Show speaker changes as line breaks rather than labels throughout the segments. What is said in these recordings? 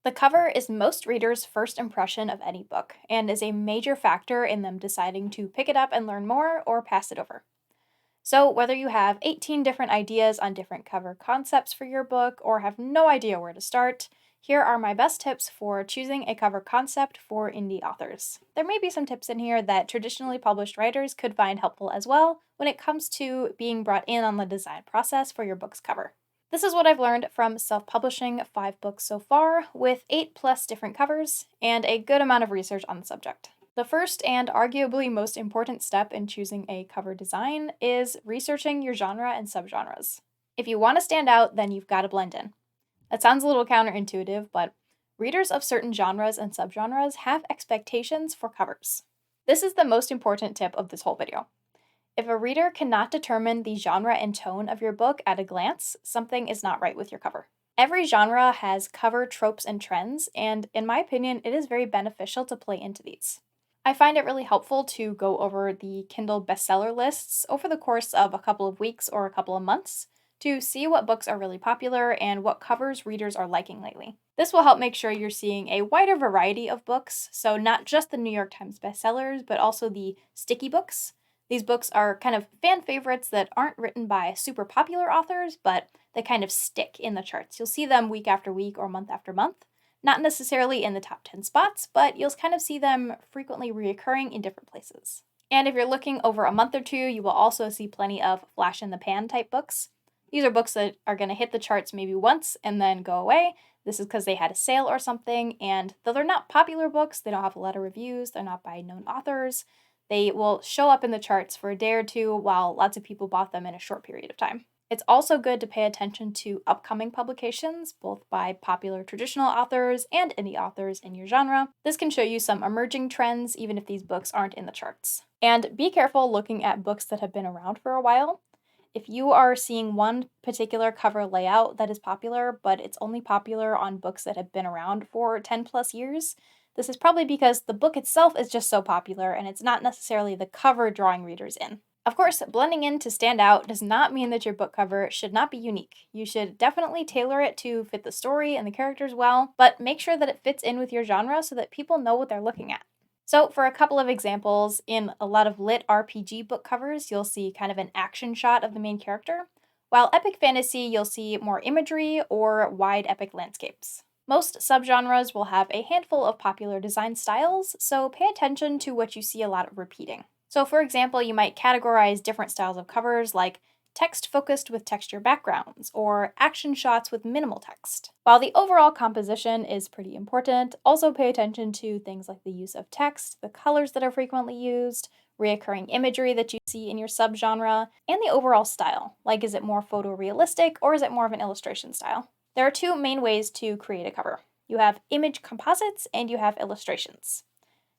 The cover is most readers' first impression of any book and is a major factor in them deciding to pick it up and learn more or pass it over. So, whether you have 18 different ideas on different cover concepts for your book or have no idea where to start, here are my best tips for choosing a cover concept for indie authors. There may be some tips in here that traditionally published writers could find helpful as well when it comes to being brought in on the design process for your book's cover. This is what I've learned from self publishing 5 books so far, with 8+ different covers and a good amount of research on the subject. The first and arguably most important step in choosing a cover design is researching your genre and subgenres. If you want to stand out, then you've got to blend in. That sounds a little counterintuitive, but readers of certain genres and subgenres have expectations for covers. This is the most important tip of this whole video. If a reader cannot determine the genre and tone of your book at a glance, something is not right with your cover. Every genre has cover tropes and trends, and in my opinion, it is very beneficial to play into these. I find it really helpful to go over the Kindle bestseller lists over the course of a couple of weeks or a couple of months to see what books are really popular and what covers readers are liking lately. This will help make sure you're seeing a wider variety of books, so not just the New York Times bestsellers, but also the sticky books. These books are kind of fan favorites that aren't written by super popular authors, but they kind of stick in the charts. You'll see them week after week or month after month. Not necessarily in the top 10 spots, but you'll kind of see them frequently reoccurring in different places. And if you're looking over a month or two, you will also see plenty of flash in the pan type books. These are books that are going to hit the charts maybe once and then go away. This is because they had a sale or something, and though they're not popular books, they don't have a lot of reviews, they're not by known authors, they will show up in the charts for a day or two while lots of people bought them in a short period of time. It's also good to pay attention to upcoming publications, both by popular traditional authors and indie authors in your genre. This can show you some emerging trends, even if these books aren't in the charts. And be careful looking at books that have been around for a while. If you are seeing one particular cover layout that is popular, but it's only popular on books that have been around for 10+ years, this is probably because the book itself is just so popular and it's not necessarily the cover drawing readers in. Of course, blending in to stand out does not mean that your book cover should not be unique. You should definitely tailor it to fit the story and the characters well, but make sure that it fits in with your genre so that people know what they're looking at. So, for a couple of examples, in a lot of lit RPG book covers, you'll see kind of an action shot of the main character, while epic fantasy, you'll see more imagery or wide epic landscapes. Most subgenres will have a handful of popular design styles, so pay attention to what you see a lot of repeating. So, for example, you might categorize different styles of covers like text focused with texture backgrounds or action shots with minimal text. While the overall composition is pretty important, also pay attention to things like the use of text, the colors that are frequently used, reoccurring imagery that you see in your subgenre, and the overall style. Like, is it more photorealistic or is it more of an illustration style? There are 2 main ways to create a cover. You have image composites and you have illustrations.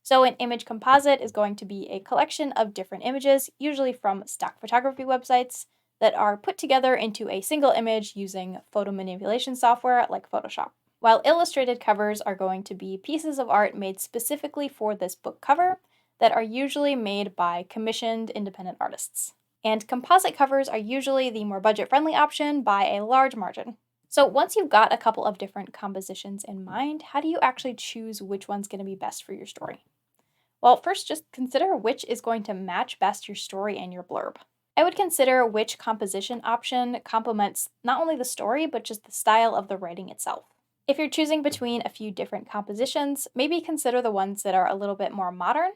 So an image composite is going to be a collection of different images, usually from stock photography websites, that are put together into a single image using photo manipulation software like Photoshop. While illustrated covers are going to be pieces of art made specifically for this book cover that are usually made by commissioned independent artists. And composite covers are usually the more budget-friendly option by a large margin. So once you've got a couple of different compositions in mind, how do you actually choose which one's going to be best for your story? Well, first just consider which is going to match best your story and your blurb. I would consider which composition option complements not only the story, but just the style of the writing itself. If you're choosing between a few different compositions, maybe consider the ones that are a little bit more modern,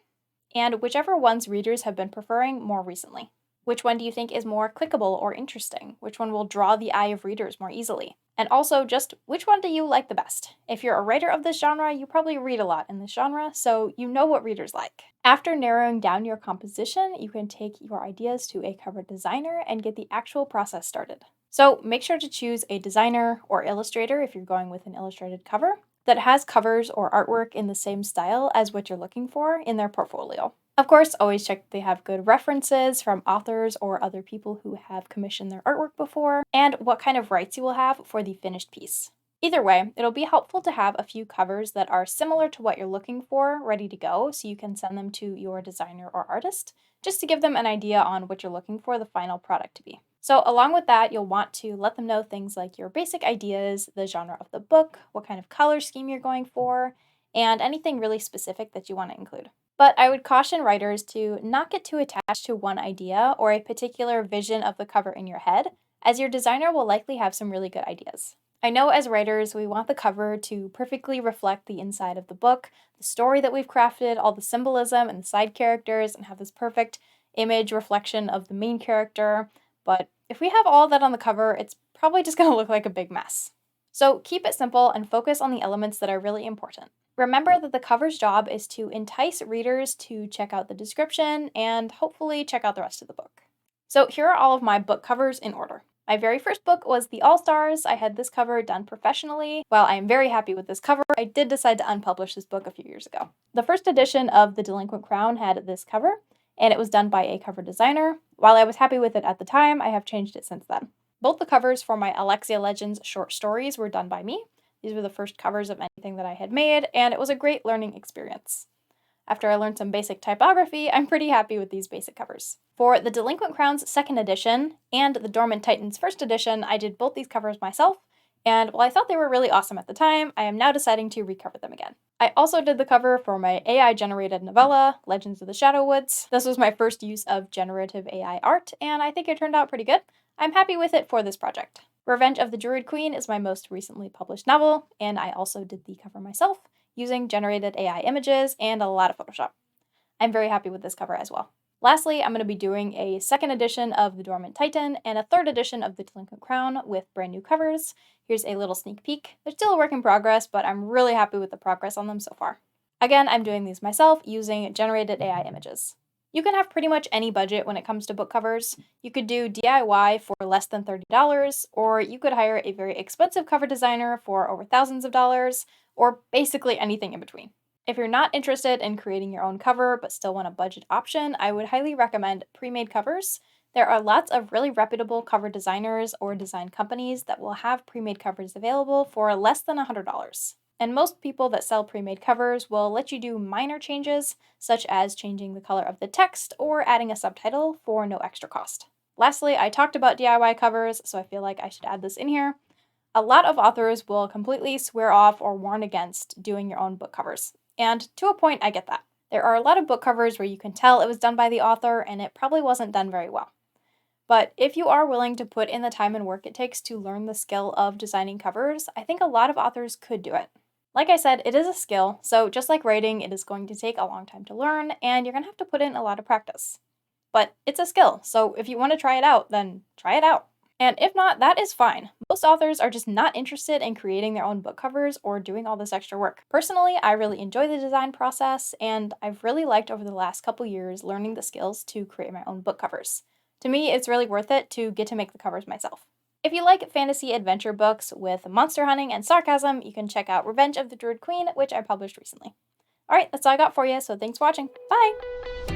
and whichever ones readers have been preferring more recently. Which one do you think is more clickable or interesting? Which one will draw the eye of readers more easily? And also, just which one do you like the best? If you're a writer of this genre, you probably read a lot in this genre, so you know what readers like. After narrowing down your composition, you can take your ideas to a cover designer and get the actual process started. So make sure to choose a designer or illustrator if you're going with an illustrated cover that has covers or artwork in the same style as what you're looking for in their portfolio. Of course, always check that they have good references from authors or other people who have commissioned their artwork before, and what kind of rights you will have for the finished piece. Either way, it'll be helpful to have a few covers that are similar to what you're looking for ready to go so you can send them to your designer or artist, just to give them an idea on what you're looking for the final product to be. So, along with that, you'll want to let them know things like your basic ideas, the genre of the book, what kind of color scheme you're going for, and anything really specific that you want to include. But I would caution writers to not get too attached to one idea or a particular vision of the cover in your head, as your designer will likely have some really good ideas. I know as writers, we want the cover to perfectly reflect the inside of the book, the story that we've crafted, all the symbolism and the side characters, and have this perfect image reflection of the main character. But if we have all that on the cover, it's probably just going to look like a big mess. So keep it simple and focus on the elements that are really important. Remember that the cover's job is to entice readers to check out the description and hopefully check out the rest of the book. So here are all of my book covers in order. My very first book was The All-Stars. I had this cover done professionally. While I am very happy with this cover, I did decide to unpublish this book a few years ago. The first edition of The Delinquent Crown had this cover, and it was done by a cover designer. While I was happy with it at the time, I have changed it since then. Both the covers for my Alexia Legends short stories were done by me. These were the first covers of anything that I had made, and it was a great learning experience. After I learned some basic typography, I'm pretty happy with these basic covers. For the Delinquent Crowns second edition and the Dormant Titans first edition, I did both these covers myself, and while I thought they were really awesome at the time, I am now deciding to recover them again. I also did the cover for my AI-generated novella, Legends of the Shadow Woods. This was my first use of generative AI art, and I think it turned out pretty good. I'm happy with it for this project. Revenge of the Druid Queen is my most recently published novel, and I also did the cover myself, using generated AI images and a lot of Photoshop. I'm very happy with this cover as well. Lastly, I'm going to be doing a second edition of The Dormant Titan and a third edition of The Delinquent Crown with brand new covers. Here's a little sneak peek. They're still a work in progress, but I'm really happy with the progress on them so far. Again, I'm doing these myself using generated AI images. You can have pretty much any budget when it comes to book covers. You could do DIY for less than $30, or you could hire a very expensive cover designer for over thousands of dollars, or basically anything in between. If you're not interested in creating your own cover but still want a budget option, I would highly recommend pre-made covers. There are lots of really reputable cover designers or design companies that will have pre-made covers available for less than $100. And most people that sell pre-made covers will let you do minor changes, such as changing the color of the text or adding a subtitle for no extra cost. Lastly, I talked about DIY covers, so I feel like I should add this in here. A lot of authors will completely swear off or warn against doing your own book covers. And to a point, I get that. There are a lot of book covers where you can tell it was done by the author and it probably wasn't done very well. But if you are willing to put in the time and work it takes to learn the skill of designing covers, I think a lot of authors could do it. Like I said, it is a skill, so just like writing, it is going to take a long time to learn, and you're going to have to put in a lot of practice. But it's a skill, so if you want to try it out, then try it out. And if not, that is fine. Most authors are just not interested in creating their own book covers or doing all this extra work. Personally, I really enjoy the design process, and I've really liked over the last couple years learning the skills to create my own book covers. To me, it's really worth it to get to make the covers myself. If you like fantasy adventure books with monster hunting and sarcasm, you can check out Revenge of the Druid Queen, which I published recently. Alright, that's all I got for you, so thanks for watching. Bye!